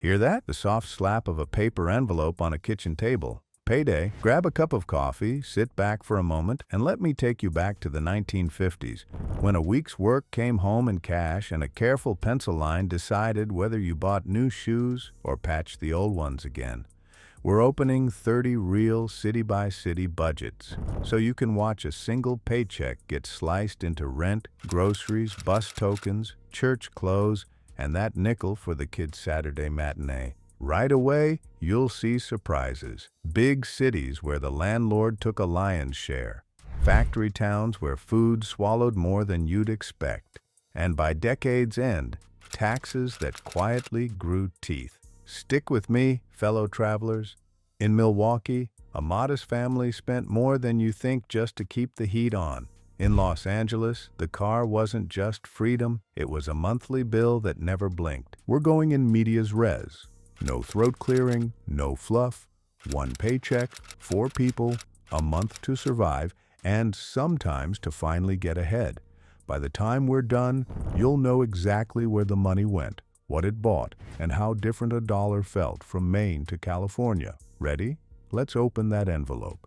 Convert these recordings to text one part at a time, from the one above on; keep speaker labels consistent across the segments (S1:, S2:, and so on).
S1: Hear that? The soft slap of a paper envelope on a kitchen table. Payday. Grab a cup of coffee, sit back for a moment, and let me take you back to the 1950s, when a week's work came home in cash and a careful pencil line decided whether you bought new shoes or patched the old ones again. We're opening 30 real city-by-city budgets, so you can watch a single paycheck get sliced into rent, groceries, bus tokens, church clothes, and that nickel for the kids' Saturday matinee. Right away, you'll see surprises. Big cities where the landlord took a lion's share. Factory towns where food swallowed more than you'd expect. And by decade's end, taxes that quietly grew teeth. Stick with me, fellow travelers. In Milwaukee, a modest family spent more than you think just to keep the heat on. In Los Angeles, the car wasn't just freedom, it was a monthly bill that never blinked. We're going in medias res. No throat clearing, no fluff, one paycheck, 4 people, a month to survive, and sometimes to finally get ahead. By the time we're done, you'll know exactly where the money went, what it bought, and how different a dollar felt from Maine to California. Ready? Let's open that envelope.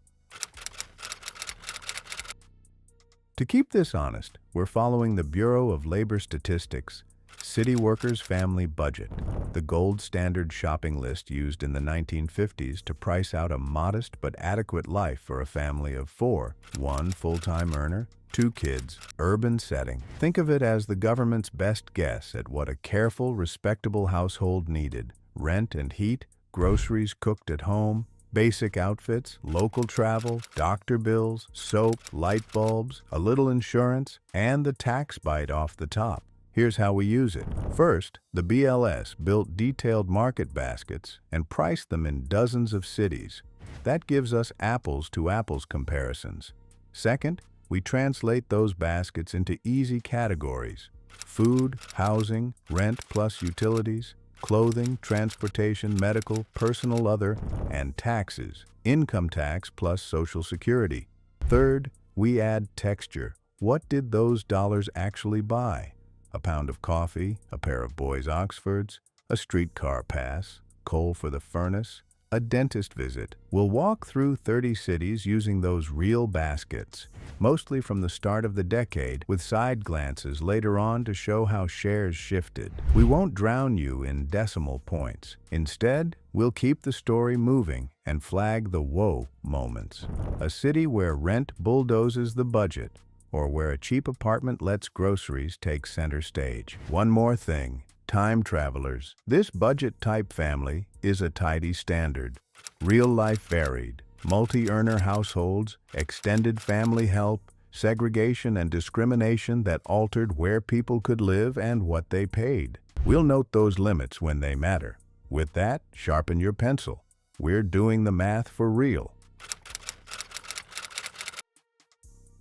S1: To keep this honest, we're following the Bureau of Labor Statistics City Workers' Family Budget, the gold standard shopping list used in the 1950s to price out a modest but adequate life for a family of 4, 1 full-time earner, 2 kids, urban setting. Think of it as the government's best guess at what a careful, respectable household needed. Rent and heat, groceries cooked at home, basic outfits, local travel, doctor bills, soap, light bulbs, a little insurance, and the tax bite off the top. Here's how we use it. First, the BLS built detailed market baskets and priced them in dozens of cities. That gives us apples-to-apples comparisons. Second, we translate those baskets into easy categories: food, housing, rent plus utilities, clothing, transportation, medical, personal other, and taxes, income tax plus Social Security. Third, we add texture. What did those dollars actually buy? A pound of coffee, a pair of boys' Oxfords, a streetcar pass, coal for the furnace, a dentist visit. We'll walk through 30 cities using those real baskets, mostly from the start of the decade, with side glances later on to show how shares shifted. We won't drown you in decimal points. Instead, we'll keep the story moving and flag the whoa moments. A city where rent bulldozes the budget, or where a cheap apartment lets groceries take center stage. One more thing, time travelers. This budget-type family is a tidy standard. Real life varied. Multi-earner households, extended family help, segregation and discrimination that altered where people could live and what they paid. We'll note those limits when they matter. With that, sharpen your pencil. We're doing the math for real.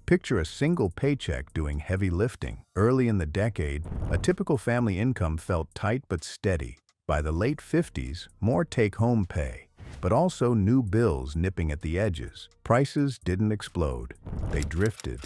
S1: Picture a single paycheck doing heavy lifting. Early in the decade, a typical family income felt tight but steady. By the late 50s, more take-home pay, but also new bills nipping at the edges. Prices didn't explode. They drifted.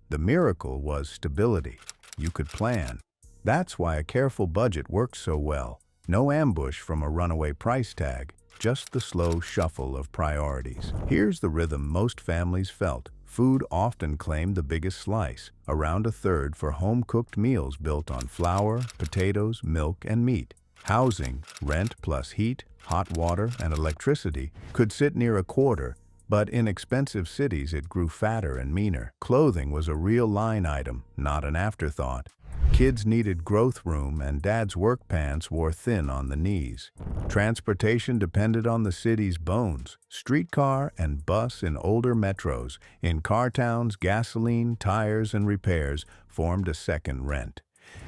S1: The miracle was stability. You could plan. That's why a careful budget works so well. No ambush from a runaway price tag, just the slow shuffle of priorities. Here's the rhythm most families felt. Food often claimed the biggest slice, around a third for home-cooked meals built on flour, potatoes, milk, and meat. Housing, rent plus heat, hot water, and electricity, could sit near a quarter, but in expensive cities it grew fatter and meaner. Clothing was a real line item, not an afterthought. Kids needed growth room, and Dad's work pants wore thin on the knees. Transportation depended on the city's bones. Streetcar and bus in older metros. In car towns, gasoline, tires, and repairs formed a second rent.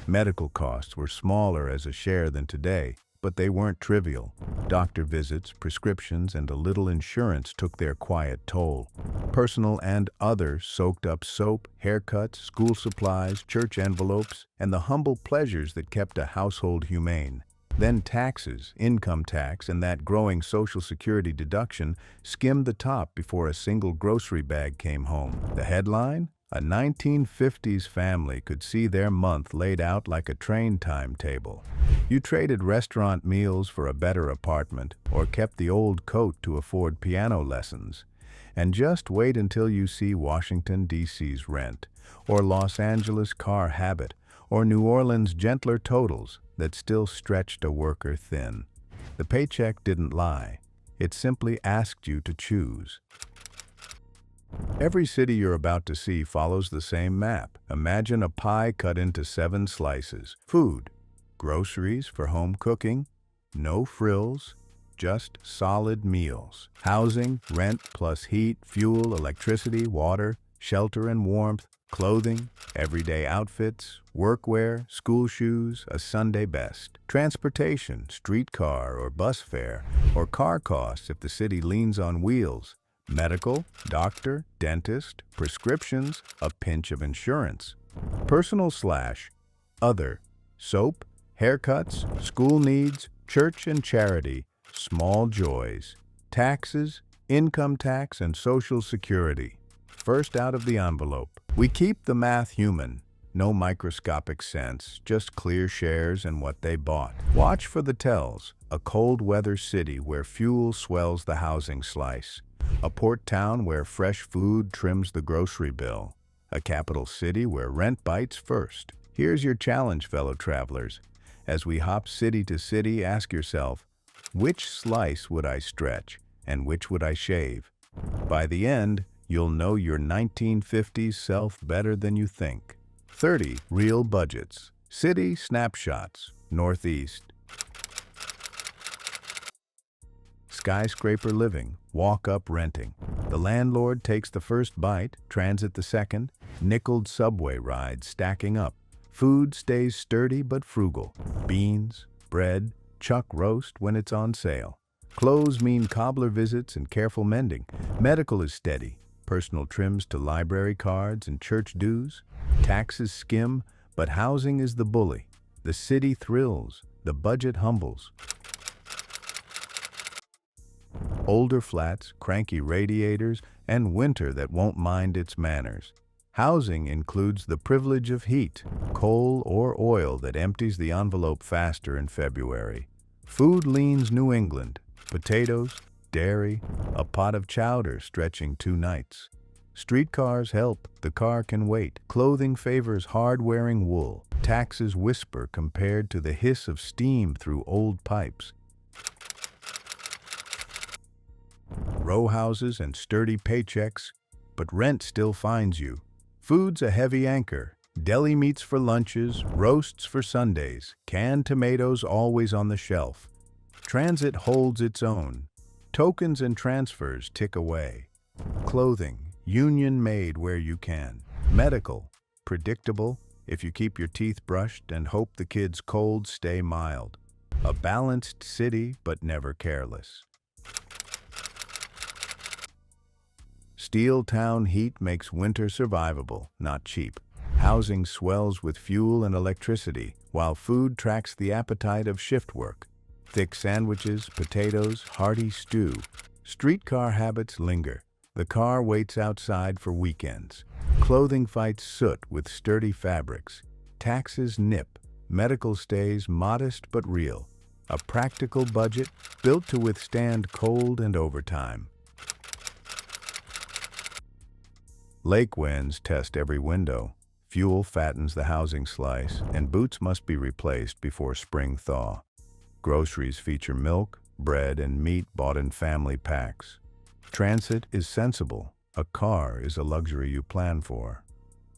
S1: Medical costs were smaller as a share than today, but they weren't trivial. Doctor visits, prescriptions, and a little insurance took their quiet toll. Personal and other soaked up soap, haircuts, school supplies, church envelopes, and the humble pleasures that kept a household humane. Then taxes, income tax, and that growing Social Security deduction skimmed the top before a single grocery bag came home. The headline? A 1950s family could see their month laid out like a train timetable. You traded restaurant meals for a better apartment or kept the old coat to afford piano lessons. And just wait until you see Washington, D.C.'s rent, or Los Angeles' car habit, or New Orleans' gentler totals that still stretched a worker thin. The paycheck didn't lie. It simply asked you to choose. Every city you're about to see follows the same map. Imagine a pie cut into 7 slices. Food, groceries for home cooking, no frills, just solid meals. Housing, rent plus heat, fuel, electricity, water, shelter and warmth, clothing, everyday outfits, workwear, school shoes, a Sunday best. Transportation, streetcar or bus fare, or car costs if the city leans on wheels. Medical, doctor, dentist, prescriptions, a pinch of insurance. Personal/other, soap, haircuts, school needs, church and charity, small joys, taxes, income tax and social security. First out of the envelope. We keep the math human. No microscopic sense, just clear shares and what they bought. Watch for the tells. A cold weather city where fuel swells the housing slice. A port town where fresh food trims the grocery bill. A capital city where rent bites first. Here's your challenge, fellow travelers. As we hop city to city, ask yourself, which slice would I stretch and which would I shave? By the end, you'll know your 1950s self better than you think. 30 real budgets. City snapshots. Northeast. Skyscraper living, walk-up renting. The landlord takes the first bite, transit the second, nickeled subway rides stacking up. Food stays sturdy but frugal. Beans, bread, chuck roast when it's on sale. Clothes mean cobbler visits and careful mending. Medical is steady. Personal trims to library cards and church dues. Taxes skim, but housing is the bully. The city thrills, the budget humbles. Older flats, cranky radiators, and winter that won't mind its manners. Housing includes the privilege of heat, coal or oil that empties the envelope faster in February. Food leans New England, potatoes, dairy, a pot of chowder stretching 2 nights. Streetcars help, the car can wait. Clothing favors hard-wearing wool. Taxes whisper compared to the hiss of steam through old pipes. Row houses and sturdy paychecks, but rent still finds you. Food's a heavy anchor. Deli meats for lunches, roasts for Sundays, canned tomatoes always on the shelf. Transit holds its own. Tokens and transfers tick away. Clothing, union-made where you can. Medical, predictable if you keep your teeth brushed and hope the kids' colds stay mild. A balanced city, but never careless. Steel town heat makes winter survivable, not cheap. Housing swells with fuel and electricity, while food tracks the appetite of shift work. Thick sandwiches, potatoes, hearty stew. Streetcar habits linger. The car waits outside for weekends. Clothing fights soot with sturdy fabrics. Taxes nip. Medical stays modest but real. A practical budget built to withstand cold and overtime. Lake winds test every window. Fuel fattens the housing slice, and boots must be replaced before spring thaw. Groceries feature milk, bread, and meat bought in family packs. Transit is sensible. A car is a luxury you plan for.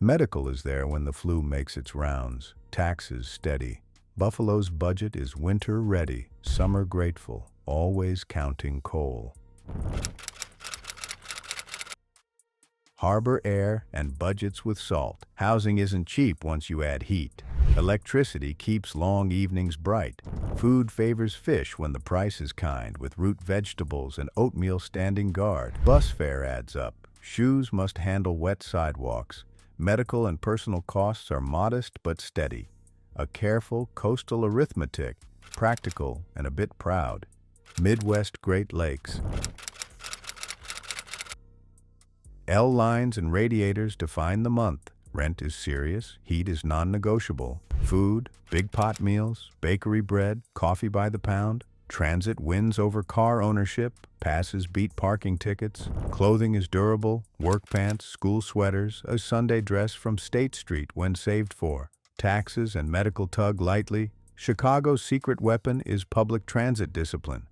S1: Medical is there when the flu makes its rounds. Taxes steady. Buffalo's budget is winter ready, summer grateful, always counting coal. Harbor air and budgets with salt. Housing isn't cheap once you add heat. Electricity keeps long evenings bright. Food favors fish when the price is kind, with root vegetables and oatmeal standing guard. Bus fare adds up. Shoes must handle wet sidewalks. Medical and personal costs are modest but steady. A careful coastal arithmetic, practical and a bit proud. Midwest Great Lakes. L lines and radiators define the month. Rent is serious, heat is non-negotiable. Food, big pot meals, bakery bread, coffee by the pound. Transit wins over car ownership, passes beat parking tickets. Clothing is durable, work pants, school sweaters, a Sunday dress from State Street when saved for. Taxes and medical tug lightly. Chicago's secret weapon is public transit discipline.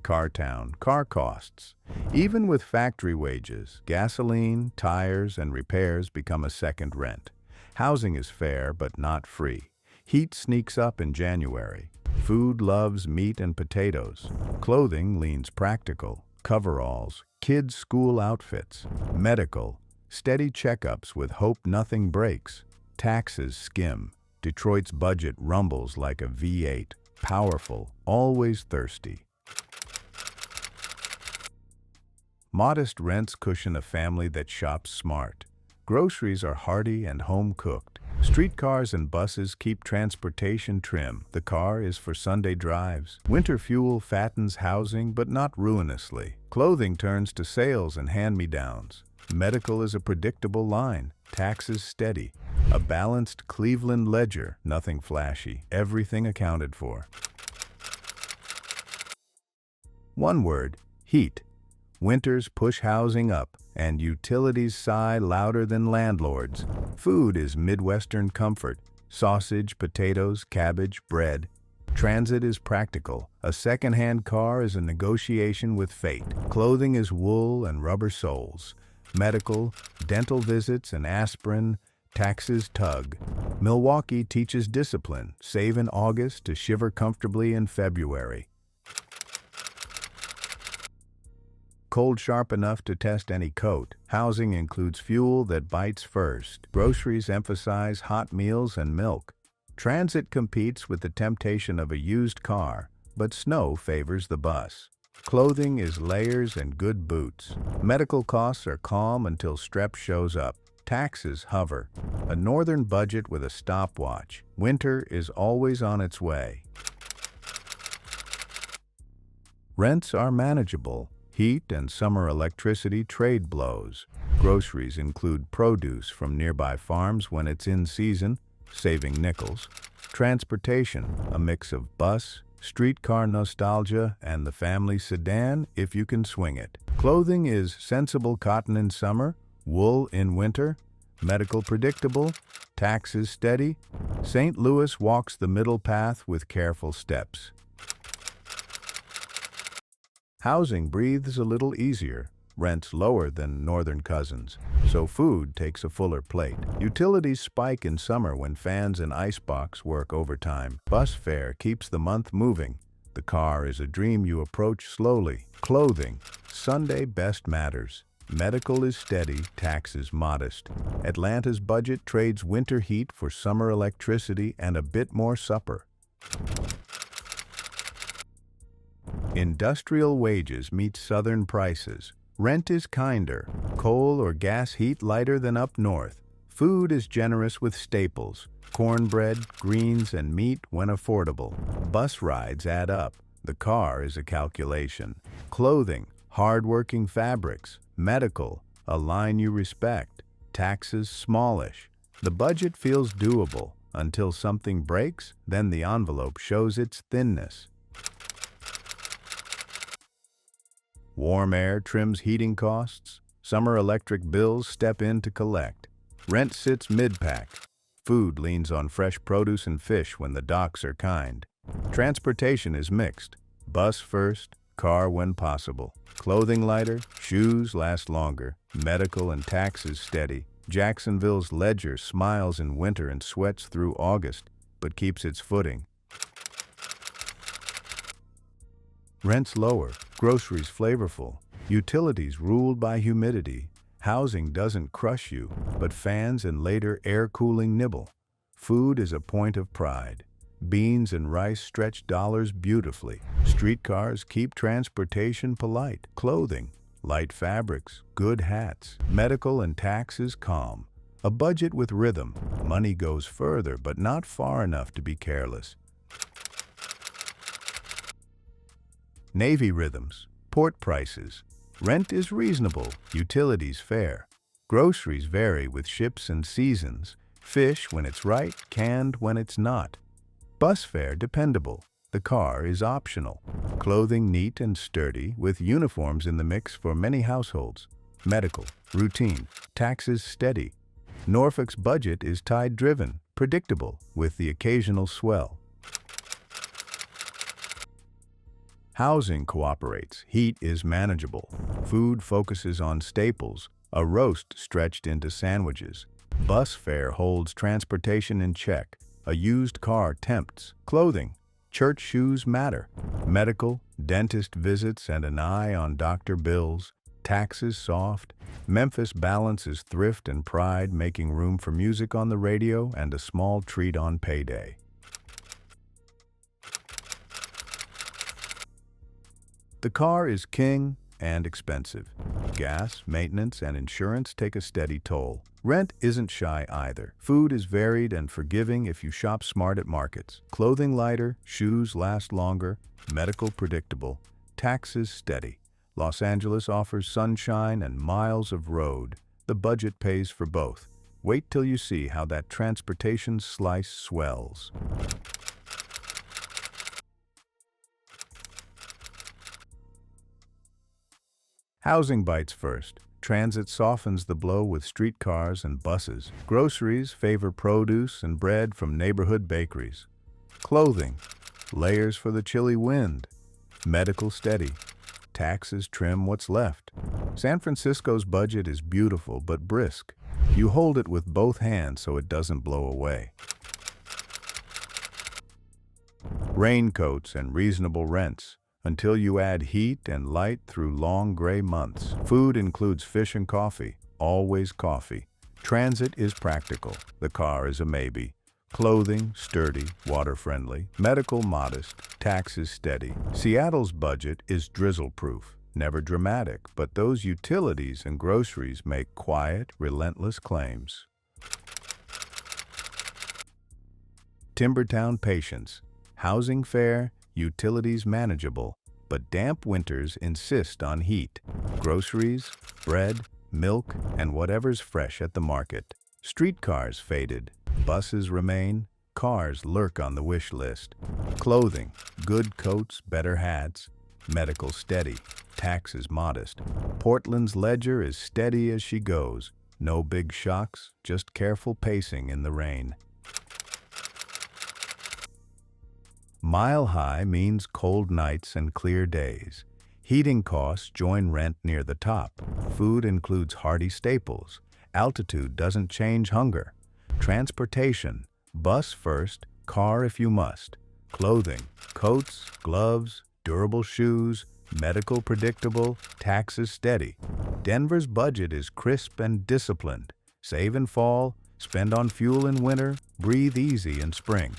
S1: Car town, car costs. Even with factory wages, gasoline, tires, and repairs become a second rent. Housing is fair but not free. Heat sneaks up in January. Food loves meat and potatoes. Clothing leans practical. Coveralls, kids' school outfits. Medical, steady checkups with hope nothing breaks. Taxes skim. Detroit's budget rumbles like a V8. Powerful, always thirsty. Modest rents cushion a family that shops smart. Groceries are hearty and home-cooked. Streetcars and buses keep transportation trim. The car is for Sunday drives. Winter fuel fattens housing, but not ruinously. Clothing turns to sales and hand-me-downs. Medical is a predictable line. Taxes steady. A balanced Cleveland ledger, nothing flashy. Everything accounted for. One word, heat. Winters push housing up, and utilities sigh louder than landlords. Food is Midwestern comfort. Sausage, potatoes, cabbage, bread. Transit is practical. A second-hand car is a negotiation with fate. Clothing is wool and rubber soles. Medical, dental visits and aspirin. Taxes tug. Milwaukee teaches discipline. Save in August to shiver comfortably in February. Cold sharp enough to test any coat. Housing includes fuel that bites first. Groceries emphasize hot meals and milk. Transit competes with the temptation of a used car, but snow favors the bus. Clothing is layers and good boots. Medical costs are calm until strep shows up. Taxes hover. A northern budget with a stopwatch. Winter is always on its way. Rents are manageable. Heat and summer electricity trade blows. Groceries include produce from nearby farms when it's in season, saving nickels. Transportation, a mix of bus, streetcar nostalgia, and the family sedan if you can swing it. Clothing is sensible cotton in summer, wool in winter. Medical predictable, taxes steady. St. Louis walks the middle path with careful steps. Housing breathes a little easier, rents lower than northern cousins, so food takes a fuller plate. Utilities spike in summer when fans and icebox work overtime. Bus fare keeps the month moving. The car is a dream you approach slowly. Clothing, Sunday best matters. Medical is steady, taxes modest. Atlanta's budget trades winter heat for summer electricity and a bit more supper. Industrial wages meet southern prices. Rent is kinder. Coal or gas heat lighter than up north. Food is generous with staples. Cornbread, greens, and meat when affordable. Bus rides add up. The car is a calculation. Clothing, hard-working fabrics. Medical, a line you respect. Taxes smallish. The budget feels doable. Until something breaks, then the envelope shows its thinness. Warm air trims heating costs. Summer electric bills step in to collect. Rent sits mid-pack. Food leans on fresh produce and fish when the docks are kind. Transportation is mixed. Bus first, car when possible. Clothing lighter, shoes last longer. Medical and taxes steady. Jacksonville's ledger smiles in winter and sweats through August, but keeps its footing. Rents lower, groceries flavorful, utilities ruled by humidity. Housing doesn't crush you, but fans and later air cooling nibble. Food is a point of pride. Beans and rice stretch dollars beautifully. Streetcars keep transportation polite. Clothing, light fabrics, good hats. Medical and taxes calm. A budget with rhythm. Money goes further, but not far enough to be careless. Navy rhythms, port prices. Rent is reasonable, utilities fair. Groceries vary with ships and seasons. Fish when it's right, canned when it's not. Bus fare dependable. The car is optional. Clothing neat and sturdy, with uniforms in the mix for many households. Medical, routine. Taxes steady. Norfolk's budget is tide-driven, predictable, with the occasional swell. Housing cooperates. Heat is manageable. Food focuses on staples. A roast stretched into sandwiches. Bus fare holds transportation in check. A used car tempts. Clothing. Church shoes matter. Medical, dentist visits and an eye on doctor bills. Taxes soft. Memphis balances thrift and pride, making room for music on the radio and a small treat on payday. The car is king and expensive. Gas, maintenance, and insurance take a steady toll. Rent isn't shy either. Food is varied and forgiving if you shop smart at markets. Clothing lighter, shoes last longer, medical predictable, taxes steady. Los Angeles offers sunshine and miles of road. The budget pays for both. Wait till you see how that transportation slice swells. Housing bites first. Transit softens the blow with streetcars and buses. Groceries favor produce and bread from neighborhood bakeries. Clothing, layers for the chilly wind. Medical steady. Taxes trim what's left. San Francisco's budget is beautiful but brisk. You hold it with both hands so it doesn't blow away. Raincoats and reasonable rents. Until you add heat and light through long gray months. Food includes fish and coffee, always coffee. Transit is practical. The car is a maybe. Clothing, sturdy, water-friendly. Medical, modest. Taxes, steady. Seattle's budget is drizzle-proof. Never dramatic, but those utilities and groceries make quiet, relentless claims. Timbertown patience. Housing fair, utilities manageable, but damp winters insist on heat. Groceries, bread, milk, and whatever's fresh at the market. Streetcars faded, buses remain, cars lurk on the wish list. Clothing, good coats, better hats. Medical steady, taxes modest. Portland's ledger is steady as she goes. No big shocks, just careful pacing in the rain. Mile high means cold nights and clear days. Heating costs join rent near the top. Food includes hearty staples. Altitude doesn't change hunger. Transportation, bus first, car if you must. Clothing, coats, gloves, durable shoes, medical predictable, taxes steady. Denver's budget is crisp and disciplined. Save in fall, spend on fuel in winter, breathe easy in spring.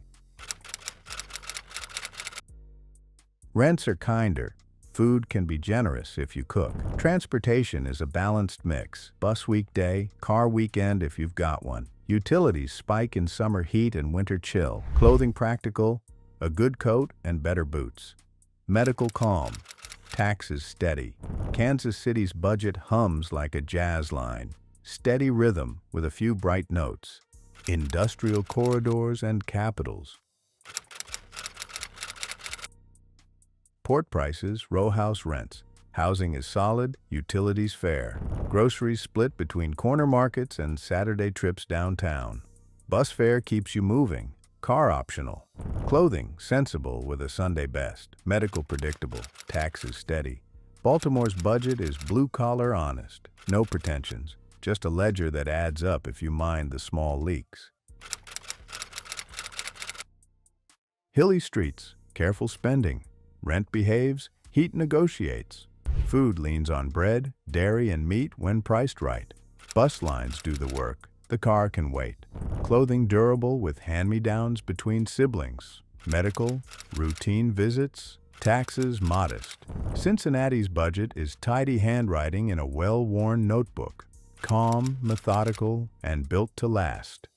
S1: Rents are kinder. Food can be generous if you cook. Transportation is a balanced mix. Bus weekday, car weekend if you've got one. Utilities spike in summer heat and winter chill. Clothing practical, a good coat and better boots. Medical calm, taxes steady. Kansas City's budget hums like a jazz line. Steady rhythm with a few bright notes. Industrial corridors and capitals. Port prices, row house rents. Housing is solid, utilities fair. Groceries split between corner markets and Saturday trips downtown. Bus fare keeps you moving, car optional. Clothing sensible with a Sunday best. Medical predictable, taxes steady. Baltimore's budget is blue-collar honest. No pretensions, just a ledger that adds up if you mind the small leaks. Hilly streets, careful spending. Rent behaves, heat negotiates. Food leans on bread, dairy, and meat when priced right. Bus lines do the work. The car can wait. Clothing durable with hand-me-downs between siblings. Medical, routine visits, taxes modest. Cincinnati's budget is tidy handwriting in a well-worn notebook. Calm, methodical, and built to last.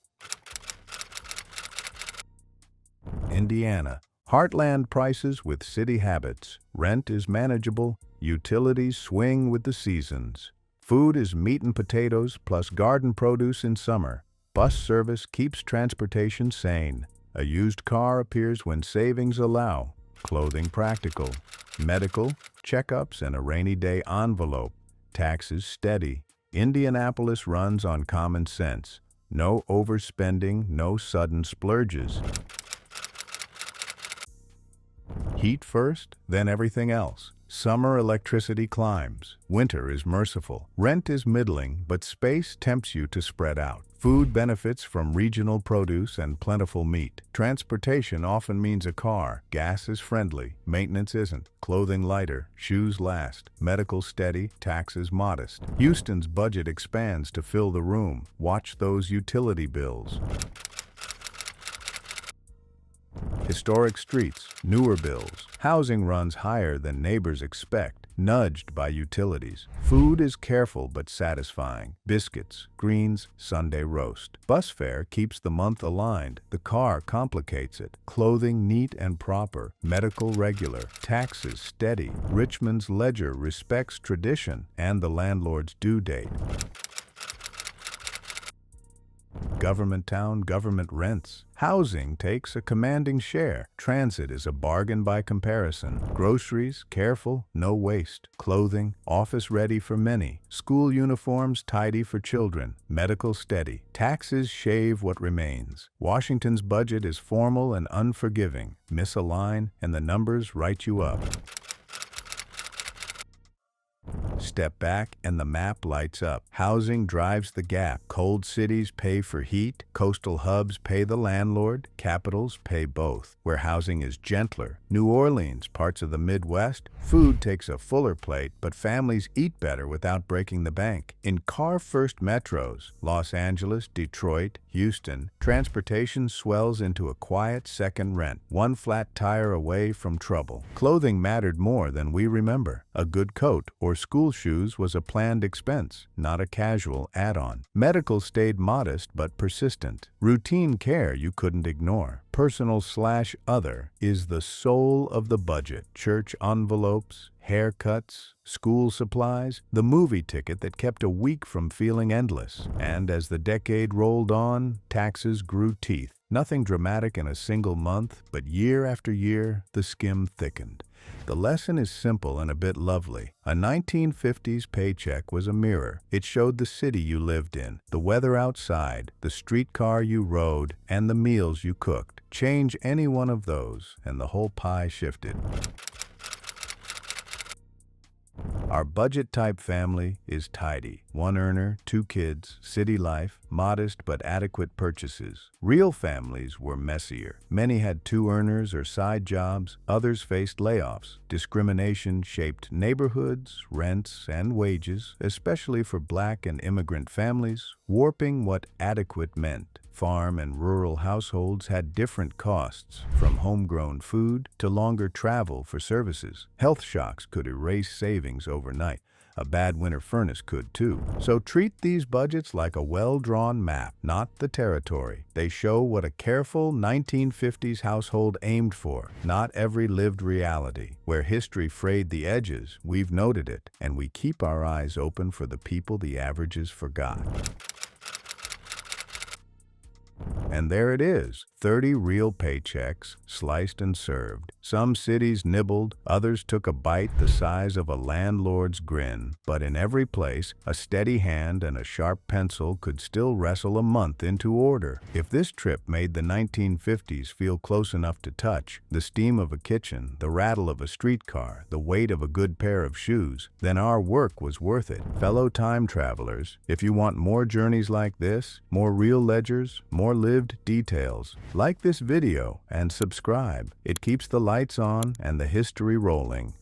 S1: Indiana. Heartland prices with city habits. Rent is manageable, Utilities swing with the seasons. Food is meat and potatoes plus garden produce in summer. Bus service keeps transportation sane. A used car appears when savings allow. Clothing practical. Medical, checkups, and a rainy day envelope. Taxes steady. Indianapolis runs on common sense. No overspending, no sudden splurges. Heat first, then everything else. Summer electricity climbs. Winter is merciful. Rent is middling, but space tempts you to spread out. Food benefits from regional produce and plentiful meat. Transportation often means a car. Gas is friendly. Maintenance isn't. Clothing lighter. Shoes last. Medical steady. Taxes modest. Houston's budget expands to fill the room. Watch those utility bills. Historic streets, newer bills. Housing runs higher than neighbors expect, nudged by utilities. Food is careful but satisfying. Biscuits, greens, Sunday roast. Bus fare keeps the month aligned. The car complicates it. Clothing neat and proper. Medical regular. Taxes steady. Richmond's ledger respects tradition and the landlord's due date. Government town, government rents. Housing takes a commanding share. Transit is a bargain by comparison. Groceries, careful, no waste. Clothing, office ready for many. School uniforms, tidy for children. Medical steady. Taxes shave what remains. Washington's budget is formal and unforgiving. Miss a line, and the numbers write you up. Step back and the map lights up. Housing drives the gap. Cold cities pay for heat. Coastal hubs pay the landlord. Capitals pay both. Where housing is gentler. New Orleans, parts of the Midwest. Food takes a fuller plate, but families eat better without breaking the bank. In car-first metros, Los Angeles, Detroit, Houston, transportation swells into a quiet second rent. One flat tire away from trouble. Clothing mattered more than we remember. A good coat or school shoes was a planned expense, not a casual add-on. Medical stayed modest but persistent. Routine care you couldn't ignore. Personal/other is the soul of the budget. Church envelopes, haircuts, school supplies, the movie ticket that kept a week from feeling endless. And as the decade rolled on, taxes grew teeth. Nothing dramatic in a single month, but year after year, the skim thickened. The lesson is simple and a bit lovely. A 1950s paycheck was a mirror. It showed the city you lived in, the weather outside, the streetcar you rode, and the meals you cooked. Change any one of those, and the whole pie shifted. Our budget-type family is tidy. One earner, 2 kids, city life, modest but adequate purchases. Real families were messier. Many had 2 earners or side jobs. Others faced layoffs. Discrimination shaped neighborhoods, rents, and wages, especially for Black and immigrant families, warping what adequate meant. Farm and rural households had different costs, from homegrown food to longer travel for services. Health shocks could erase savings overnight. A bad winter furnace could too. So treat these budgets like a well-drawn map, not the territory. They show what a careful 1950s household aimed for, not every lived reality. Where history frayed the edges, we've noted it, and we keep our eyes open for the people the averages forgot. And there it is, 30 real paychecks, sliced and served. Some cities nibbled, others took a bite the size of a landlord's grin. But in every place, a steady hand and a sharp pencil could still wrestle a month into order. If this trip made the 1950s feel close enough to touch, the steam of a kitchen, the rattle of a streetcar, the weight of a good pair of shoes, then our work was worth it. Fellow time travelers, if you want more journeys like this, more real ledgers, more lived details, like this video and subscribe. It keeps the lights on and the history rolling.